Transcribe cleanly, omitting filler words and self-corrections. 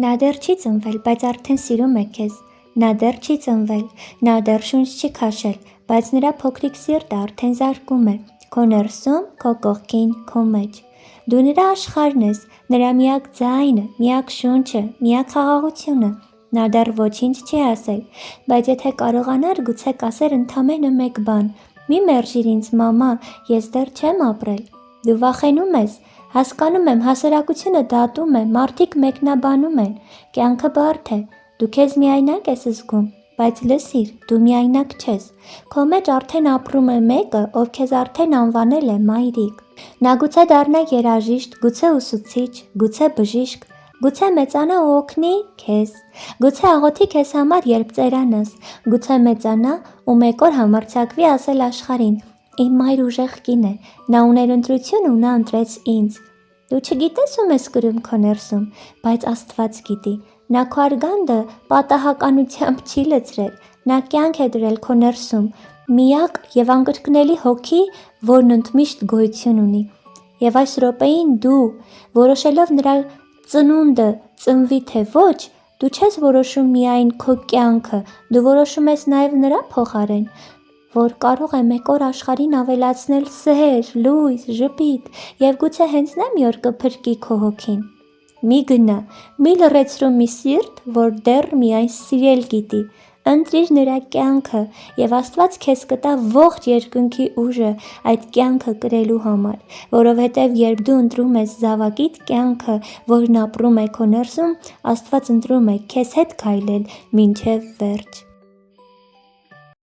Նա դեռ չի ծնվել, բայց արդեն սիրում է քեզ։ Նա դեռ չի ծնվել, նա դեռ շունչ չի քաշել, բայց նրա փոքրիկ սիրտը արդեն զարկում է։ Քո ներսում, քո կողքին, քո մեջ։ Դու նրա աշխարհն ես, նրա միակ ձայնը, միակ շունչը, միակ խաղաղությունը։ Նա դեռ ոչինչ չի ասել, բայց եթե կարողանար, գուցե կասեր ընդամենը մեկ բան. «Մի մերժիր ինձ, մամա, ես դեռ չեմ ապրել»։ Դու վախենում ես։ Հասկանում եմ, հասարակությունը դատում է, մարդիկ մեկնաբանում են։ Կյանքը բարդ է, դու քեզ միայնակ ես զգում, բայց լսիր, դու միայնակ չես։ Քո մեջ արդեն ապրում է մեկը, ով քեզ արդեն անվանել է մայրիկ։ Նա գուցե դառնա երաժիշտ, գուցե ուսուցիչ, գուցե բժիշկ, գուցե մեծանա ու օգնի քեզ, գուցե աղոթի քեզ համար, երբ ծերանաս, գուցե մեծանա ու մեկ օր համարձակվի ասել աշխարհին. «Իմ մայր ուժեղ կին է, նա ուներ ընտրություն ու նա ընտրեց ինձ»։ Դու չգիտես ում ես կրում քո ներսում, բայց Աստված գիտի։ Նա քո արգանդը պատահականությամբ չի լցրել, նա կյանք է դրել քո ներսում, միակ եւ անկրկնելի հոգի, որն ընդմիշտ գոյություն ունի։ Եվ այս րոպեին դու, որոշելով նրա ծնունդը ծնվի թե ոչ, դու չես որոշում միայն քո կյանքը, դու որոշում ես նաև նրա փոխարեն, որ կարող է մեկ օր աշխարհին ավելացնել սեր, լույս, ժպիտ եւ գուցե հենց նա մի օր կփրկի քո հոգին։ Մի գնա, մի լռեցրու մի սիրտ, որ դեռ միայն սիրել գիտի։ Ընտրիր նրա կյանքը եւ Աստված քեզ կտա ողջ երկնքի ուժը այդ կյանքը կրելու համար, որովհետեւ երբ դու ընտրում ես զավակիդ կյանքը, որն ապրում է քո ներսում, Աստված ընտրում է քեզ հետ քայլել մինչեւ վերջ։